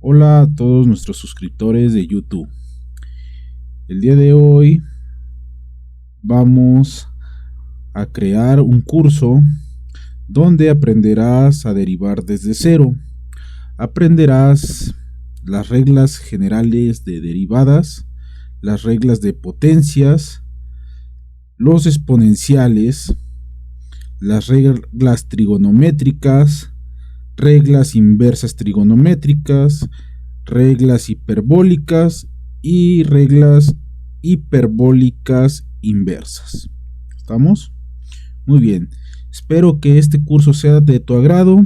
Hola a todos nuestros suscriptores de YouTube. El día de hoy vamos a crear un curso donde aprenderás a derivar desde cero. Aprenderás las reglas generales de derivadas, las reglas de potencias, los exponenciales, las reglas trigonométricas, reglas inversas trigonométricas, reglas hiperbólicas y reglas hiperbólicas inversas. ¿Estamos? Muy bien. Espero que este curso sea de tu agrado.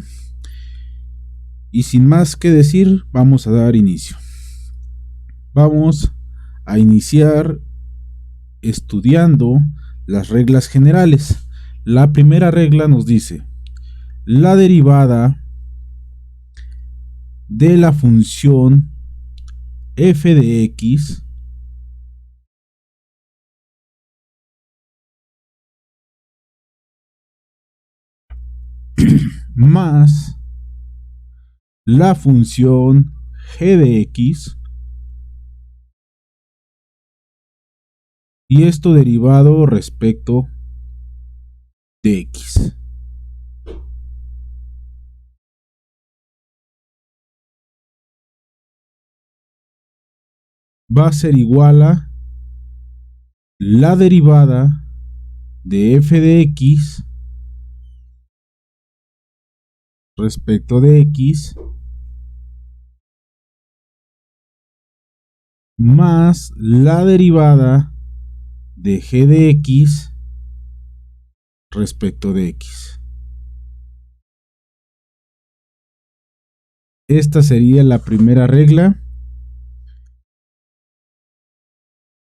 Y sin más que decir, vamos a dar inicio. Vamos a iniciar estudiando las reglas generales. La primera regla nos dice: la derivada de la función f de x más la función g de x, y esto derivado respecto de x. Va a ser igual a la derivada de f de x respecto de x más la derivada de g de x respecto de x. Esta sería la primera regla.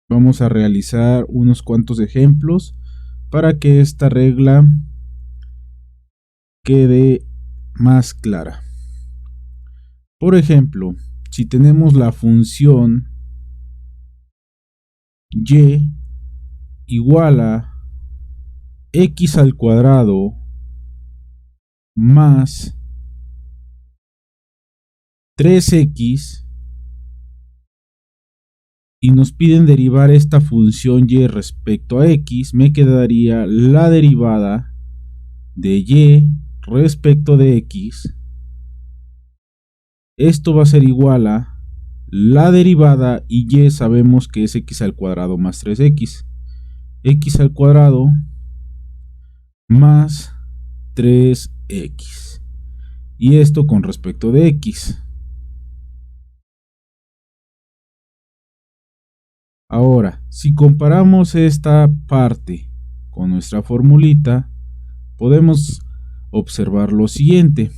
Vamos a realizar unos cuantos ejemplos para que esta regla quede más clara. Por ejemplo, si tenemos la función y igual a x al cuadrado más 3x y nos piden derivar esta función y respecto a x, me quedaría la derivada de y respecto de x. Esto va a ser igual a la derivada, y y sabemos que es x al cuadrado más 3x. X al cuadrado más 3x. Y esto con respecto de x. Ahora, si comparamos esta parte con nuestra formulita, podemos observar lo siguiente: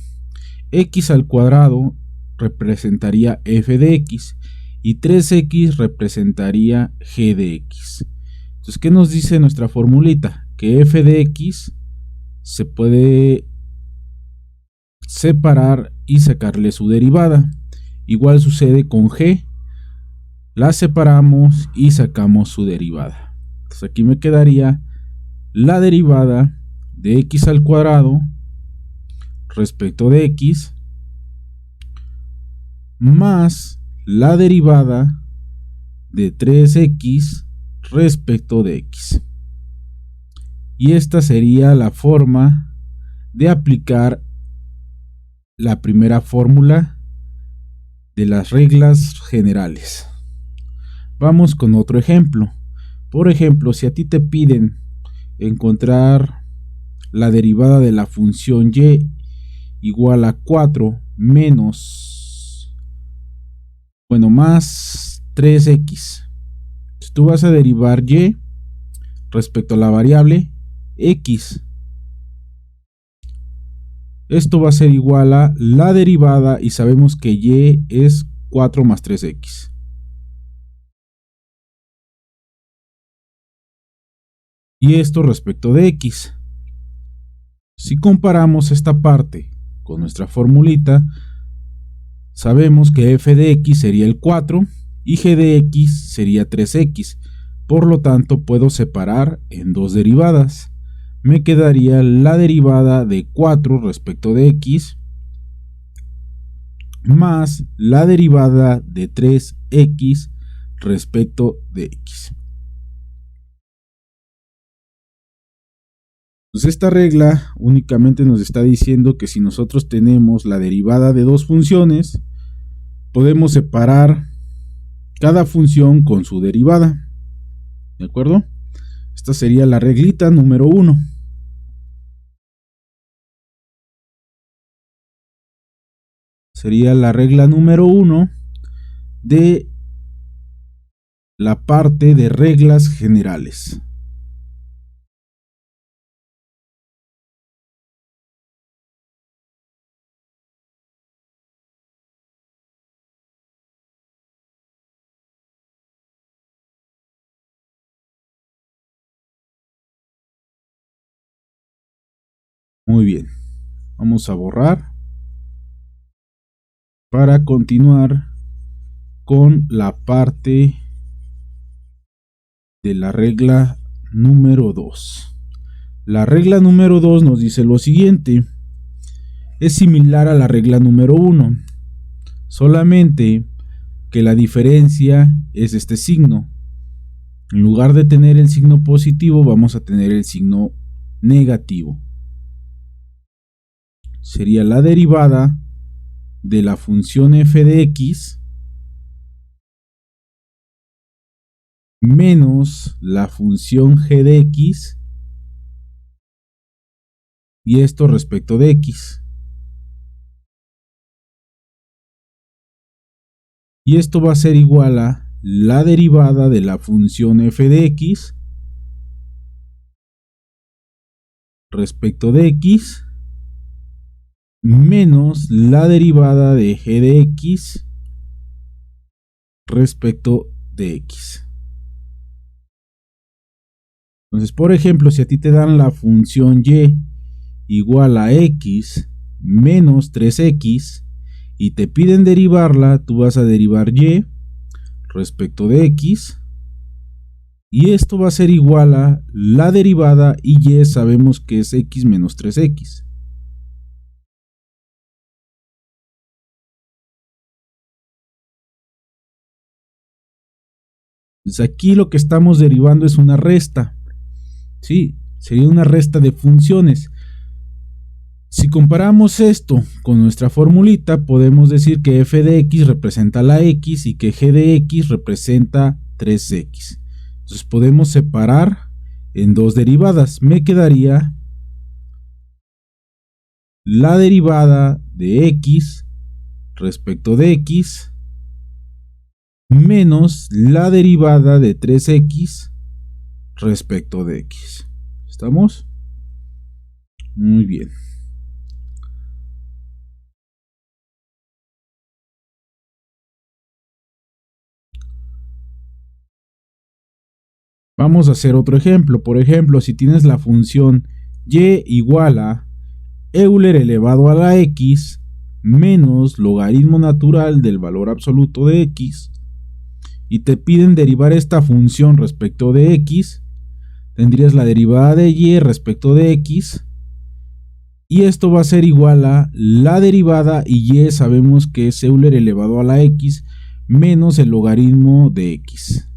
x al cuadrado representaría f de x y 3x representaría g de x. Entonces, ¿qué nos dice nuestra formulita? Que f de x se puede separar y sacarle su derivada. Igual sucede con g. La separamos y sacamos su derivada. Entonces aquí me quedaría la derivada de x al cuadrado respecto de x más la derivada de 3x respecto de x. Y esta sería la forma de aplicar la primera fórmula de las reglas generales. Vamos con otro ejemplo. Por ejemplo, si a ti te piden encontrar la derivada de la función y igual a 4 menos, más 3x. Entonces, tú vas a derivar y respecto a la variable x. Esto va a ser igual a la derivada, y sabemos que y es 4 más 3x. Y esto respecto de x. Si comparamos esta parte con nuestra formulita, sabemos que f de x sería el 4 y g de x sería 3x. Por lo tanto, puedo separar en dos derivadas. Me quedaría la derivada de 4 respecto de x más la derivada de 3x respecto de x. Pues esta regla únicamente nos está diciendo que si nosotros tenemos la derivada de dos funciones, podemos separar cada función con su derivada. ¿De acuerdo? Esta sería la reglita número 1. Sería la regla número 1 de la parte de reglas generales. Muy bien, vamos a borrar para continuar con la parte de la regla número 2. La regla número 2 nos dice lo siguiente: es similar a la regla número 1, solamente que la diferencia es este signo. En lugar de tener el signo positivo, vamos a tener el signo negativo. Sería la derivada de la función f de x menos la función g de x, y esto respecto de x. Y esto va a ser igual a la derivada de la función f de x respecto de x menos la derivada de g de x respecto de x. Entonces, por ejemplo, si a ti te dan la función y igual a x menos 3x y te piden derivarla, tú vas a derivar y respecto de x, y esto va a ser igual a la derivada, y sabemos que es x menos 3x. Entonces aquí lo que estamos derivando es una resta. Sí, sería una resta de funciones. Si comparamos esto con nuestra formulita, podemos decir que f de x representa la x y que g de x representa 3x. Entonces podemos separar en dos derivadas. Me quedaría la derivada de x respecto de x menos la derivada de 3x respecto de x. ¿Estamos? Muy bien. Vamos a hacer otro ejemplo. Por ejemplo, si tienes la función y igual a Euler elevado a la x menos logaritmo natural del valor absoluto de x, y te piden derivar esta función respecto de x, tendrías la derivada de y respecto de x, y esto va a ser igual a la derivada, y sabemos que es Euler elevado a la x menos el logaritmo de x.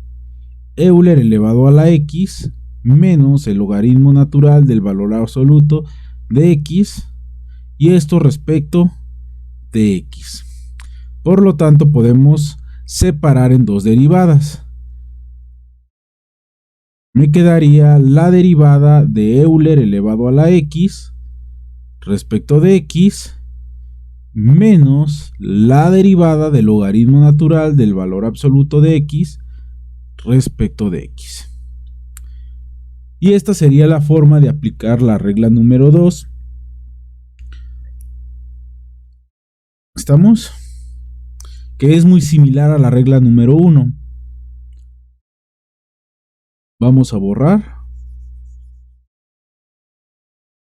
Euler elevado a la x menos el logaritmo natural del valor absoluto de x, y esto respecto de x. Por lo tanto, podemos separar en dos derivadas. Me quedaría la derivada de Euler elevado a la x respecto de x menos la derivada del logaritmo natural del valor absoluto de x respecto de x. Y esta sería la forma de aplicar la regla número 2. ¿Estamos? Que es muy similar a la regla número 1. Vamos a borrar.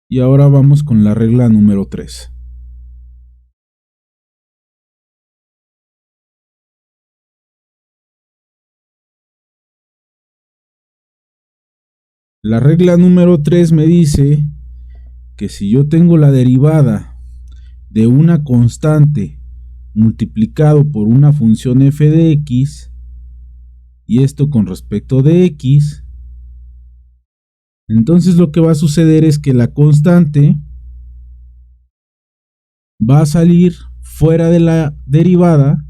Y ahora vamos con la regla número 3. La regla número 3 me dice que si yo tengo la derivada de una constante multiplicado por una función f de x, y esto con respecto de x, entonces lo que va a suceder es que la constante va a salir fuera de la derivada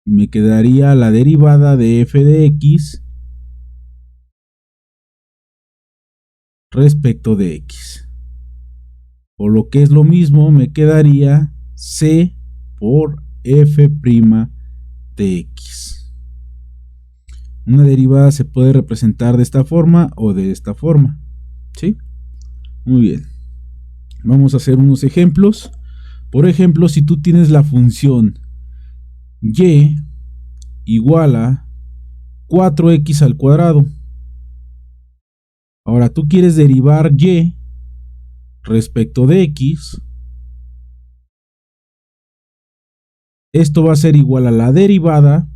y me quedaría la derivada de f de x respecto de x. O lo que es lo mismo, me quedaría c por f' de x. Una derivada se puede representar de esta forma o de esta forma, ¿sí? Muy bien. Vamos a hacer unos ejemplos. Por ejemplo, si tú tienes la función y igual a 4x al cuadrado. Ahora tú quieres derivar y respecto de x. Esto va a ser igual a la derivada,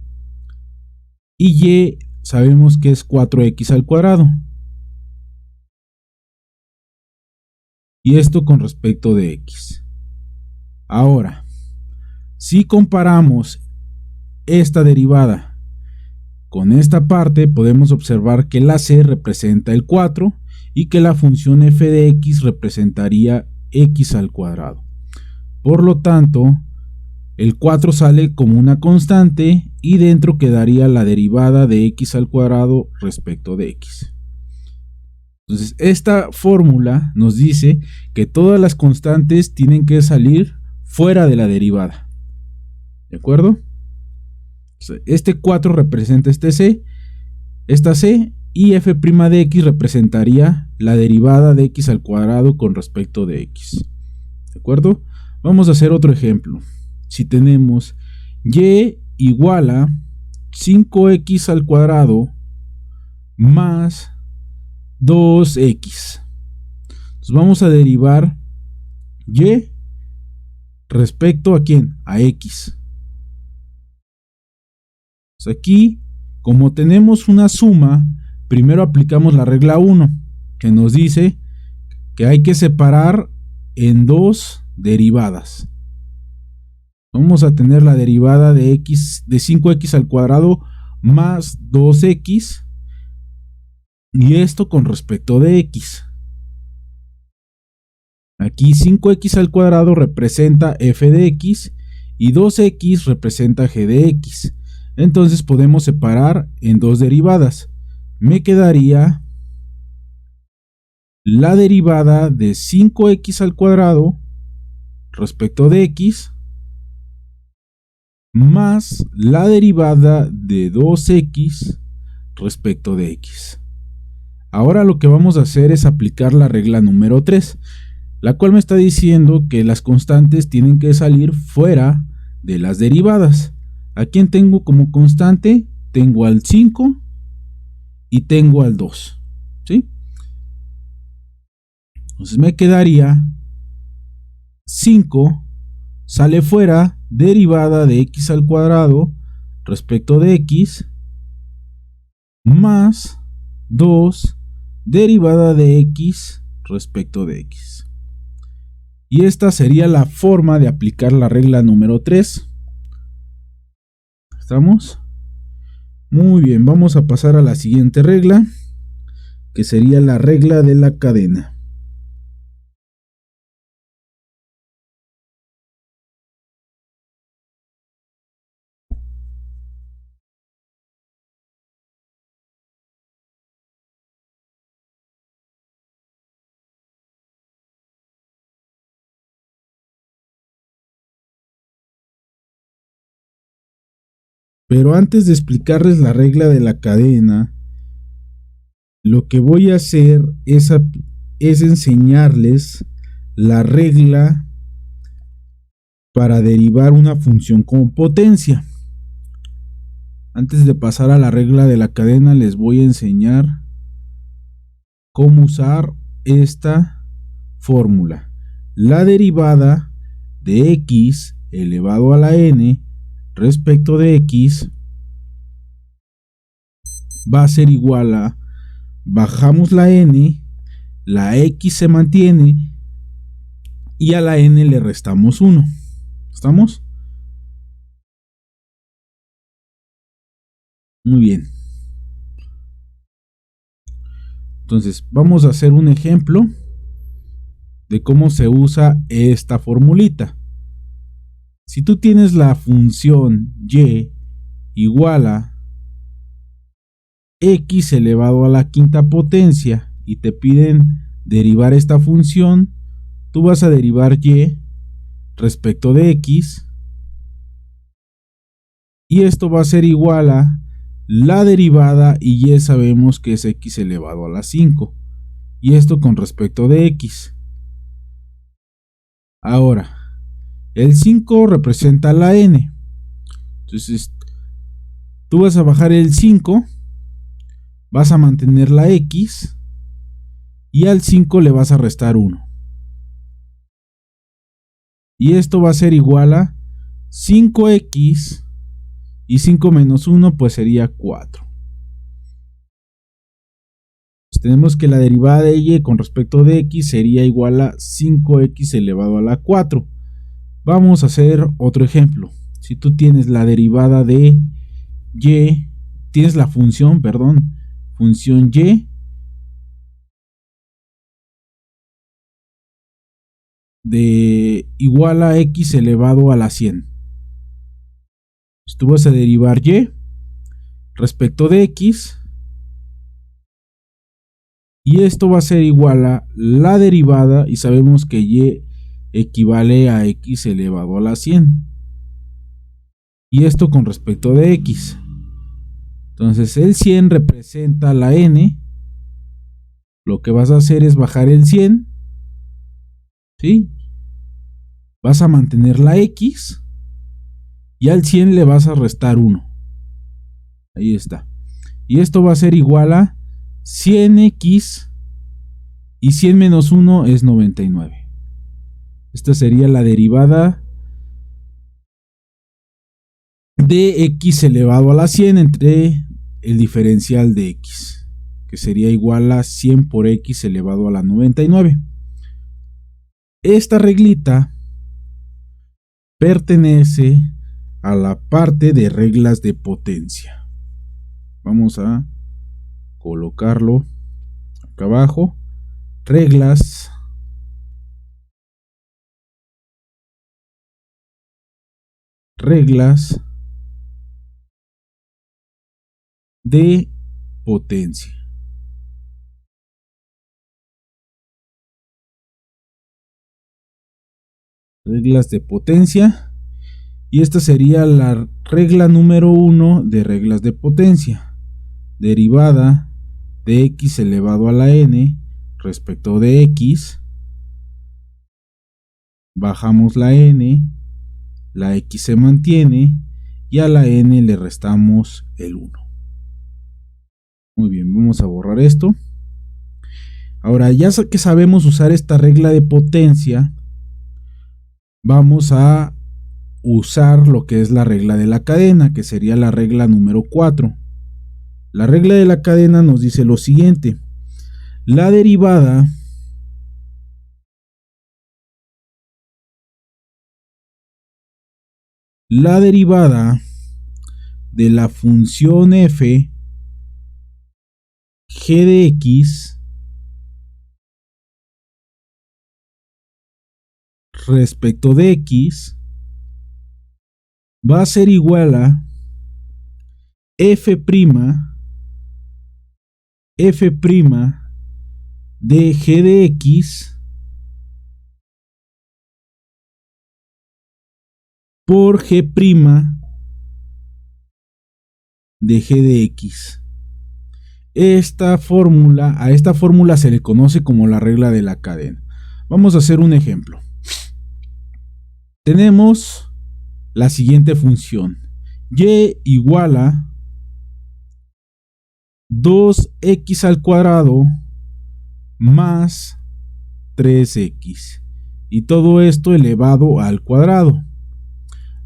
y y sabemos que es 4x al cuadrado. Y esto con respecto de x. Ahora, si comparamos esta derivada con esta parte, podemos observar que la c representa el 4 y que la función f de x representaría x al cuadrado. Por lo tanto, el 4 sale como una constante y dentro quedaría la derivada de x al cuadrado respecto de x. Entonces, esta fórmula nos dice que todas las constantes tienen que salir fuera de la derivada. ¿De acuerdo? Este 4 representa esta c, y f' de x representaría la derivada de x al cuadrado con respecto de x. ¿De acuerdo? Vamos a hacer otro ejemplo. Si tenemos y igual a 5x al cuadrado más 2x. Entonces vamos a derivar y respecto a ¿quién? A x. Pues aquí, como tenemos una suma, primero aplicamos la regla 1, que nos dice que hay que separar en dos derivadas. Vamos a tener la derivada de x de 5x al cuadrado más 2x, y esto con respecto de x. Aquí 5x al cuadrado representa f de x y 2x representa g de x. Entonces podemos separar en dos derivadas. Me quedaría la derivada de 5x al cuadrado respecto de x más la derivada de 2x respecto de x. Ahora lo que vamos a hacer es aplicar la regla número 3, la cual me está diciendo que las constantes tienen que salir fuera de las derivadas. ¿A quién tengo como constante? Tengo al 5 y tengo al 2, ¿sí? Entonces me quedaría 5 sale fuera, derivada de x al cuadrado respecto de x, más 2 derivada de x respecto de x. Y esta sería la forma de aplicar la regla número 3. ¿Estamos? Muy bien, vamos a pasar a la siguiente regla, que sería la regla de la cadena. Pero antes de explicarles la regla de la cadena, lo que voy a hacer es enseñarles la regla para derivar una función con potencia. Antes de pasar a la regla de la cadena, les voy a enseñar cómo usar esta fórmula. La derivada de x elevado a la n respecto de x va a ser igual a, bajamos la n, la x se mantiene, y a la n le restamos 1. ¿Estamos? Muy bien. Entonces, vamos a hacer un ejemplo de cómo se usa esta formulita. Si tú tienes la función y igual a x elevado a la quinta potencia y te piden derivar esta función, tú vas a derivar y respecto de x y esto va a ser igual a la derivada y y sabemos que es x elevado a la 5 y esto con respecto de x. Ahora, el 5 representa la n, entonces tú vas a bajar el 5, vas a mantener la x y al 5 le vas a restar 1. Y esto va a ser igual a 5x y 5 menos 1 pues sería 4. Pues tenemos que la derivada de y con respecto de x sería igual a 5x elevado a la 4. Vamos a hacer otro ejemplo. Si tú tienes la derivada de y, tienes la función, función y de igual a x elevado a la 100. Tú vas a derivar y respecto de x y esto va a ser igual a la derivada y sabemos que y equivale a x elevado a la 100 y esto con respecto de x. Entonces el 100 representa la n, lo que vas a hacer es bajar el 100, ¿sí? Vas a mantener la x y al 100 le vas a restar 1. Ahí está. Y esto va a ser igual a 100x y 100 menos 1 es 99. Esta sería la derivada de x elevado a la 100 entre el diferencial de x, que sería igual a 100 por x elevado a la 99. Esta reglita pertenece a la parte de reglas de potencia. Vamos a colocarlo acá abajo. Reglas de potencia. Reglas de potencia. Y esta sería la regla número 1 de reglas de potencia. Derivada de x elevado a la n respecto de x. Bajamos la n, la x se mantiene y a la n le restamos el 1. Muy bien, vamos a borrar esto. Ahora, ya que sabemos usar esta regla de potencia, vamos a usar lo que es la regla de la cadena, que sería la regla número 4. La regla de la cadena nos dice lo siguiente: la derivada de la función f g de x respecto de x va a ser igual a f' de g de x por g' de g de x. A esta fórmula se le conoce como la regla de la cadena. Vamos a hacer un ejemplo. Tenemos la siguiente función: y igual a 2x al cuadrado más 3x y todo esto elevado al cuadrado.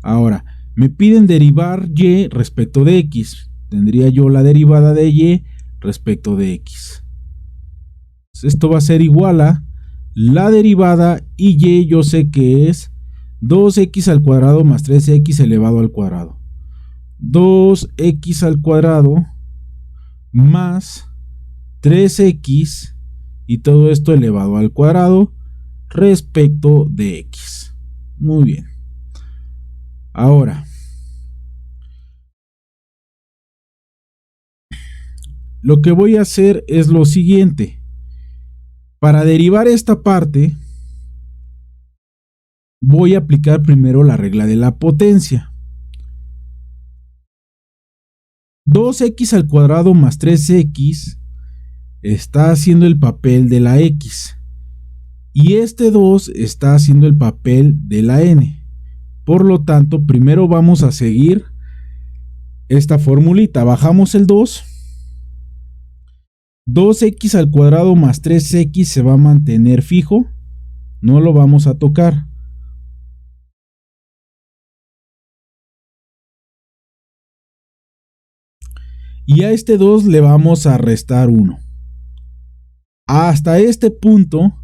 Ahora, me piden derivar y respecto de x. Tendría yo la derivada de y respecto de x. Esto va a ser igual a la derivada, y y yo sé que es 2x al cuadrado más 3x elevado al cuadrado. 2x al cuadrado más 3x y todo esto elevado al cuadrado respecto de x. Muy bien. Ahora, lo que voy a hacer es lo siguiente. Para derivar esta parte, voy a aplicar primero la regla de la potencia. 2x al cuadrado más 3x está haciendo el papel de la x. Y este 2 está haciendo el papel de la n. Por lo tanto, primero vamos a seguir esta formulita. Bajamos el 2. 2x al cuadrado más 3x se va a mantener fijo. No lo vamos a tocar. Y a este 2 le vamos a restar 1. Hasta este punto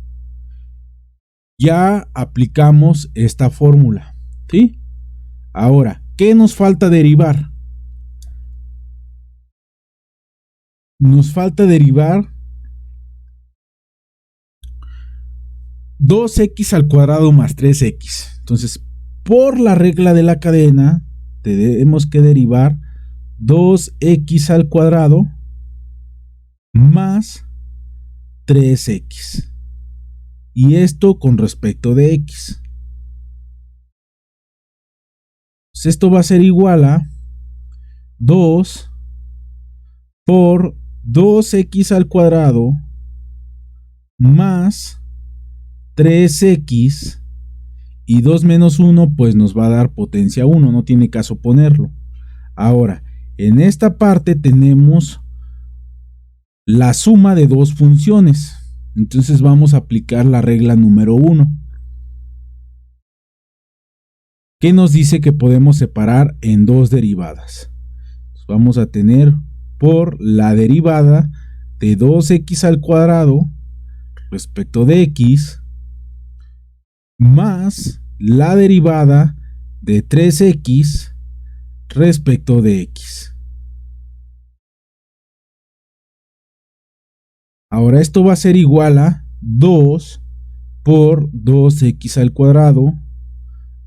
ya aplicamos esta fórmula, ¿sí? Ahora, ¿qué nos falta derivar? Nos falta derivar 2x al cuadrado más 3x. Entonces, por la regla de la cadena, tenemos que derivar 2x al cuadrado más 3x. Y esto con respecto de x. Pues esto va a ser igual a 2 por 2x al cuadrado más 3x, y 2 menos 1 pues nos va a dar potencia 1, no tiene caso ponerlo. Ahora, en esta parte tenemos la suma de dos funciones, entonces vamos a aplicar la regla número 1, que nos dice que podemos separar en dos derivadas. Entonces vamos a tener por la derivada de 2x al cuadrado respecto de x más la derivada de 3x respecto de x. Ahora esto va a ser igual a 2 por 2x al cuadrado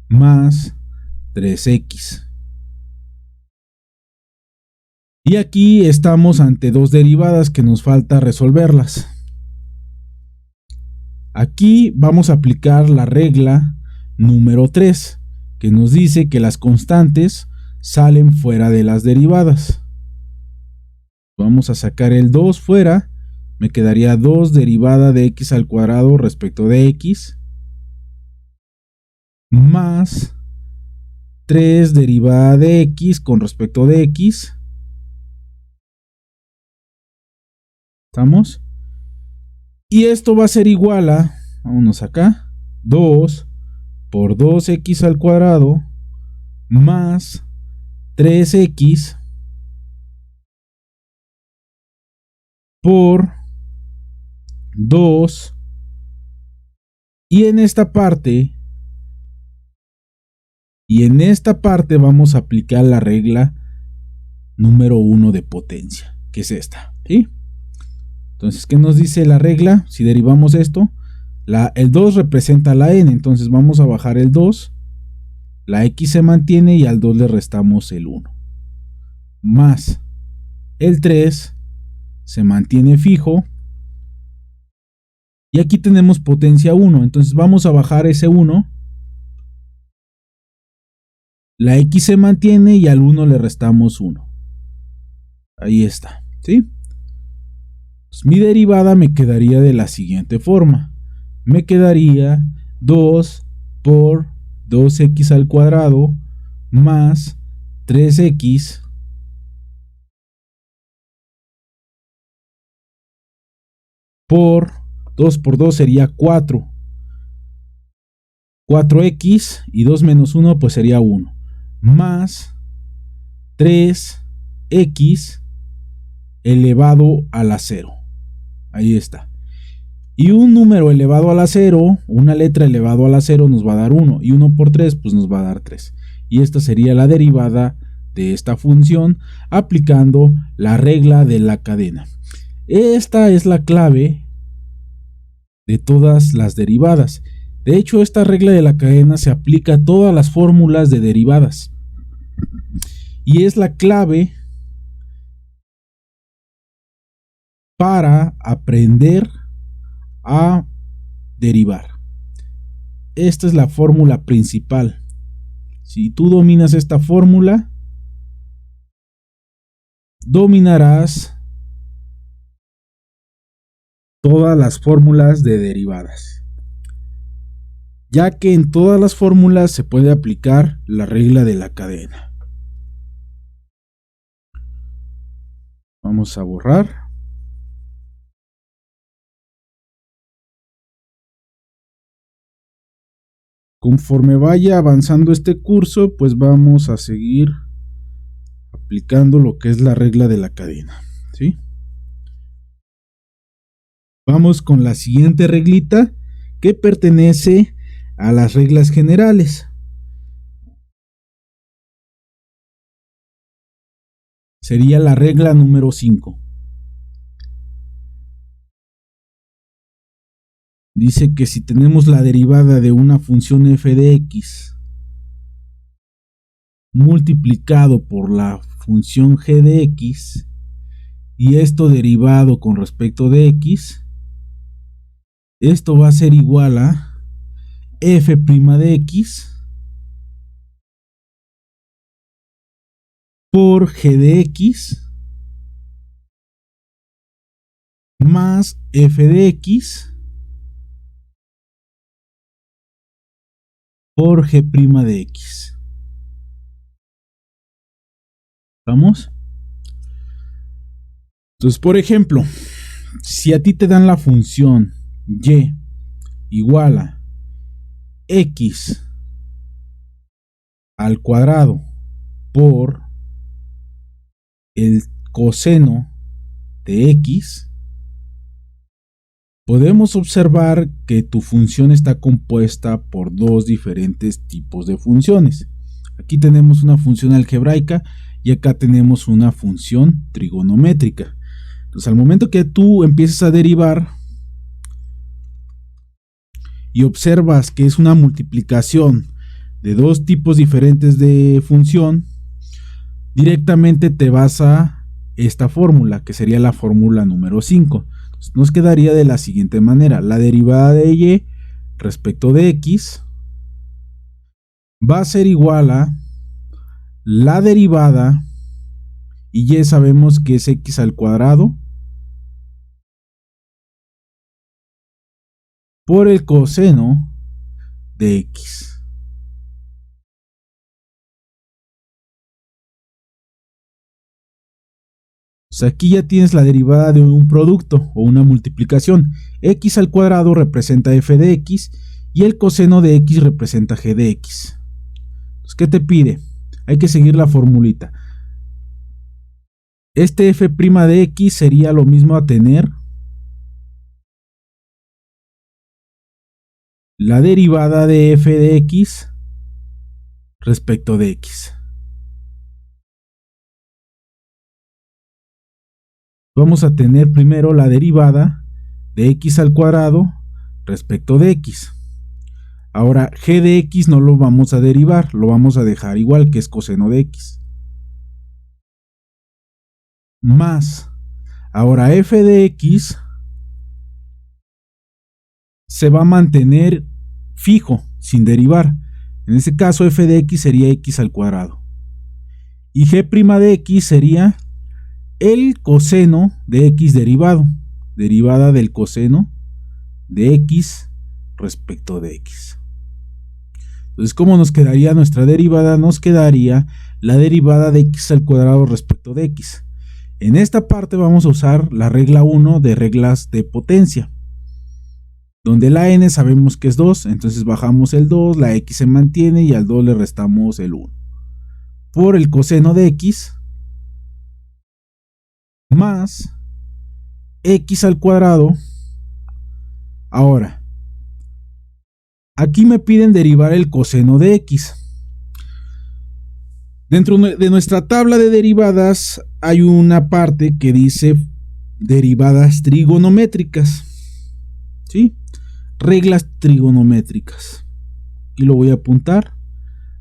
más 3x. Y aquí estamos ante dos derivadas que nos falta resolverlas. Aquí vamos a aplicar la regla número 3, que nos dice que las constantes salen fuera de las derivadas. Vamos a sacar el 2 fuera, me quedaría 2 derivada de x al cuadrado respecto de x, más 3 derivada de x con respecto de x. ¿Estamos? Y esto va a ser igual a, vámonos acá, 2 por 2x al cuadrado más 3x por 2, y en esta parte vamos a aplicar la regla número 1 de potencia, que es esta, ¿sí? Entonces, ¿qué nos dice la regla? Si derivamos esto, el 2 representa la n, entonces vamos a bajar el 2, la x se mantiene y al 2 le restamos el 1, más el 3 se mantiene fijo, y aquí tenemos potencia 1, entonces vamos a bajar ese 1, la x se mantiene y al 1 le restamos 1. Ahí está, ¿sí? Pues mi derivada me quedaría de la siguiente forma. Me quedaría 2 por 2x al cuadrado más 3x por 2 por 2 sería 4. 4x y 2 menos 1 pues sería 1. Más 3x elevado a la 0. Ahí está. Y un número elevado a la 0, una letra elevado a la 0 nos va a dar 1. Y 1 por 3 pues nos va a dar 3. Y esta sería la derivada de esta función aplicando la regla de la cadena. Esta es la clave de todas las derivadas. De hecho, esta regla de la cadena se aplica a todas las fórmulas de derivadas. Y es la clave para aprender a derivar. Esta es la fórmula principal. Si tú dominas esta fórmula, dominarás todas las fórmulas de derivadas, ya que en todas las fórmulas se puede aplicar la regla de la cadena. Vamos a borrar. Conforme vaya avanzando este curso, pues vamos a seguir aplicando lo que es la regla de la cadena, ¿sí? Vamos con la siguiente reglita que pertenece a las reglas generales. Sería la regla número 5. Dice que si tenemos la derivada de una función f de x multiplicado por la función g de x y esto derivado con respecto de x, esto va a ser igual a f' de x por g de x más f de x por g' de x. ¿Vamos? Entonces, por ejemplo, si a ti te dan la función y igual a x al cuadrado por el coseno de x, podemos observar que tu función está compuesta por dos diferentes tipos de funciones. Aquí tenemos una función algebraica y acá tenemos una función trigonométrica. Entonces, al momento que tú empieces a derivar y observas que es una multiplicación de dos tipos diferentes de función, directamente te vas a esta fórmula, que sería la fórmula número 5. Entonces, nos quedaría de la siguiente manera: la derivada de y respecto de x va a ser igual a la derivada, y y sabemos que es x al cuadrado por el coseno de x. O sea, aquí ya tienes la derivada de un producto o una multiplicación. X al cuadrado representa f de x y el coseno de x representa g de x. Entonces, ¿qué te pide? Hay que seguir la formulita. Este f' de x sería lo mismo a tener la derivada de f de x respecto de x. Vamos a tener primero la derivada de x al cuadrado respecto de x. Ahora, g de x no lo vamos a derivar, lo vamos a dejar igual, que es coseno de x. Más, ahora f de x se va a mantener fijo, sin derivar. En este caso, f de x sería x al cuadrado. Y g' de x sería el coseno de x derivado, derivada del coseno de x respecto de x. Entonces, ¿cómo nos quedaría nuestra derivada? Nos quedaría la derivada de x al cuadrado respecto de x. En esta parte vamos a usar la regla 1 de reglas de potencia, donde la n sabemos que es 2, entonces bajamos el 2, la x se mantiene y al 2 le restamos el 1. Por el coseno de x más x al cuadrado Ahora, aquí me piden derivar el coseno de x. Dentro de nuestra tabla de derivadas hay una parte que dice derivadas trigonométricas, ¿sí? Reglas trigonométricas. Y lo voy a apuntar.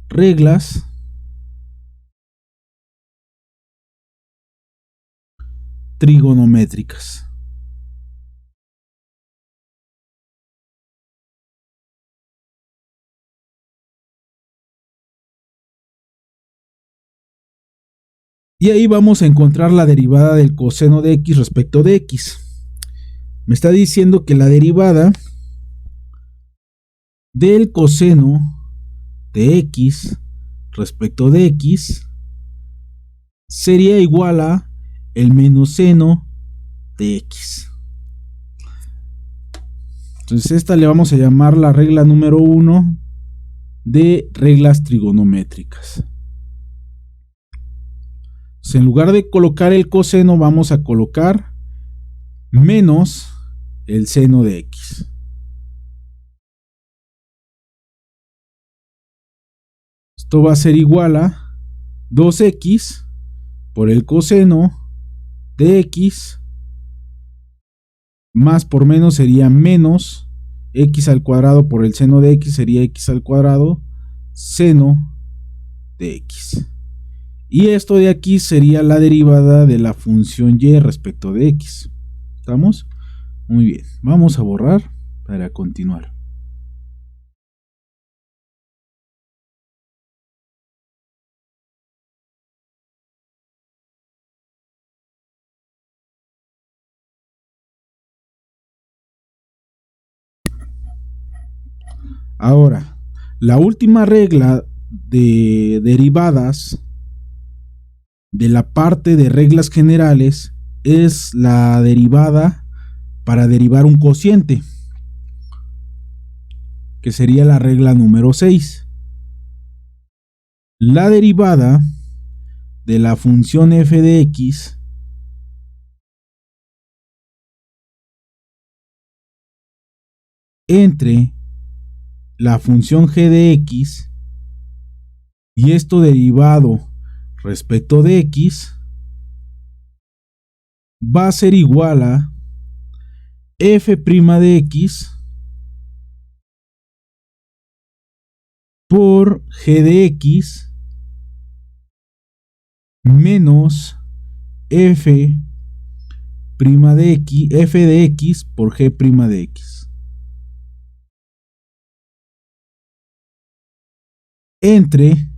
Reglas trigonométricas. Y ahí vamos a encontrar la derivada del coseno de x respecto de x. Me está diciendo que la derivada del coseno de x respecto de x sería igual a el menos seno de x. Entonces esta le vamos a llamar la regla número 1 de reglas trigonométricas. Entonces, en lugar de colocar el coseno, vamos a colocar menos el seno de x. Esto va a ser igual a 2x por el coseno de x, más por menos sería menos x al cuadrado por el seno de x, sería x al cuadrado seno de x. Y esto de aquí sería la derivada de la función y respecto de x. ¿Estamos? Muy bien. Vamos a borrar para continuar. Ahora, la última regla de derivadas de la parte de reglas generales es la derivada para derivar un cociente, que sería la regla número 6. La derivada de la función f de x entre la función g de x y esto derivado respecto de x va a ser igual a f' de x por g de x menos f' de x, f de x por g' de x entre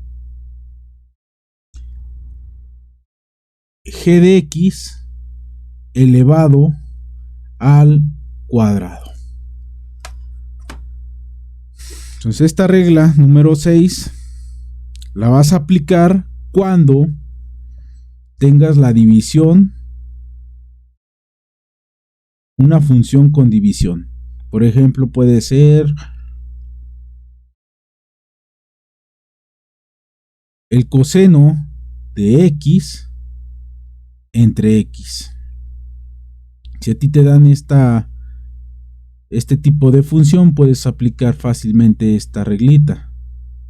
g de x elevado al cuadrado. Entonces esta regla número 6 la vas a aplicar cuando tengas la división, una función con división. Por ejemplo, puede ser el coseno de x entre x. Si a ti te dan este tipo de función, puedes aplicar fácilmente esta reglita.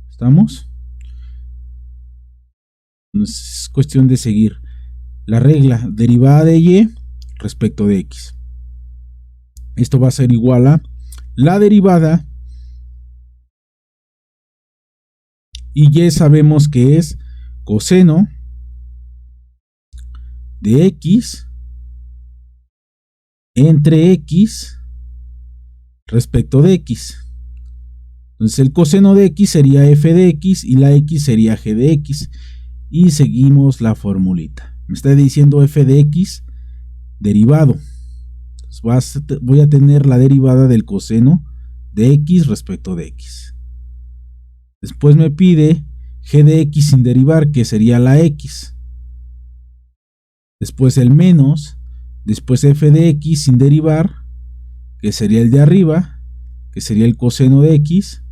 ¿Estamos? Es cuestión de seguir la regla derivada de y respecto de x. Esto va a ser igual a la derivada, y ya sabemos que es coseno de x entre x respecto de x. Entonces el coseno de x sería f de x y la x sería g de x. Y seguimos la formulita. Me está diciendo f de x derivado. Entonces voy a tener la derivada del coseno de x respecto de x. Después me pide g de x sin derivar, que sería la x. Después el menos. Después f de x sin derivar, que sería el de arriba, que sería el coseno de x.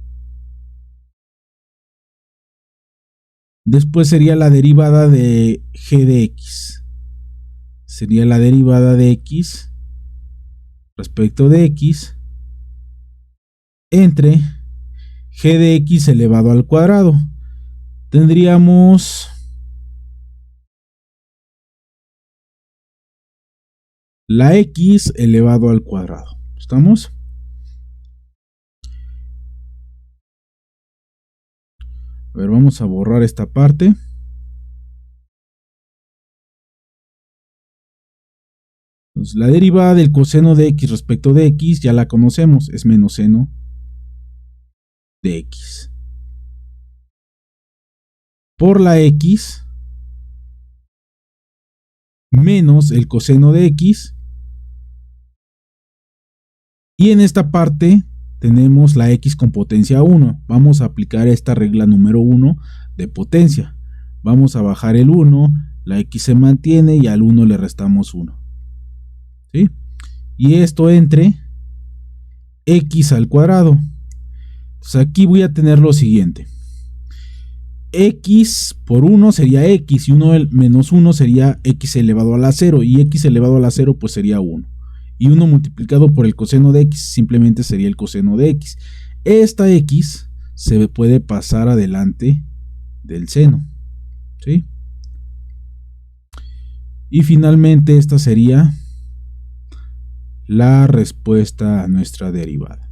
Después sería la derivada de g de x. Sería la derivada de x respecto de x entre g de x elevado al cuadrado. Tendríamos la x elevado al cuadrado. ¿Estamos? A ver, vamos a borrar esta parte. Entonces, la derivada del coseno de x respecto de x ya la conocemos, es menos seno de x. Por la x menos el coseno de x. Y en esta parte tenemos la x con potencia 1. Vamos a aplicar esta regla número 1 de potencia. Vamos a bajar el 1, la x se mantiene y al 1 le restamos 1. ¿Sí? Y esto entre x al cuadrado. Entonces aquí voy a tener lo siguiente. X por 1 sería x y 1 menos 1 sería x elevado a la 0 y x elevado a la 0 pues sería 1. Y 1 multiplicado por el coseno de x simplemente sería el coseno de x. Esta x se puede pasar adelante del seno. ¿Sí? Y finalmente esta sería la respuesta a nuestra derivada.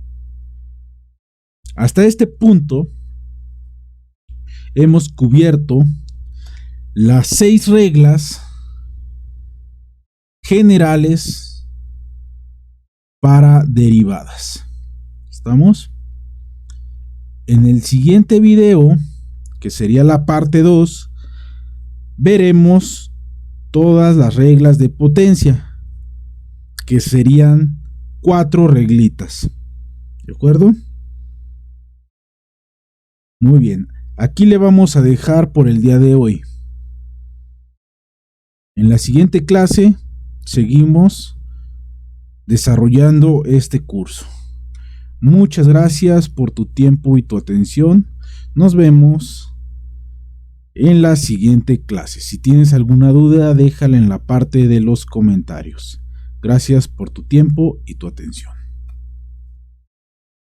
Hasta este punto hemos cubierto las 6 reglas generales para derivadas. ¿Estamos? En el siguiente video, que sería la parte 2, veremos todas las reglas de potencia, que serían 4 reglitas. ¿De acuerdo? Muy bien. Aquí le vamos a dejar por el día de hoy. En la siguiente clase seguimos desarrollando este curso. Muchas gracias por tu tiempo y tu atención. Nos vemos en la siguiente clase. Si tienes alguna duda, déjala en la parte de los comentarios. Gracias por tu tiempo y tu atención.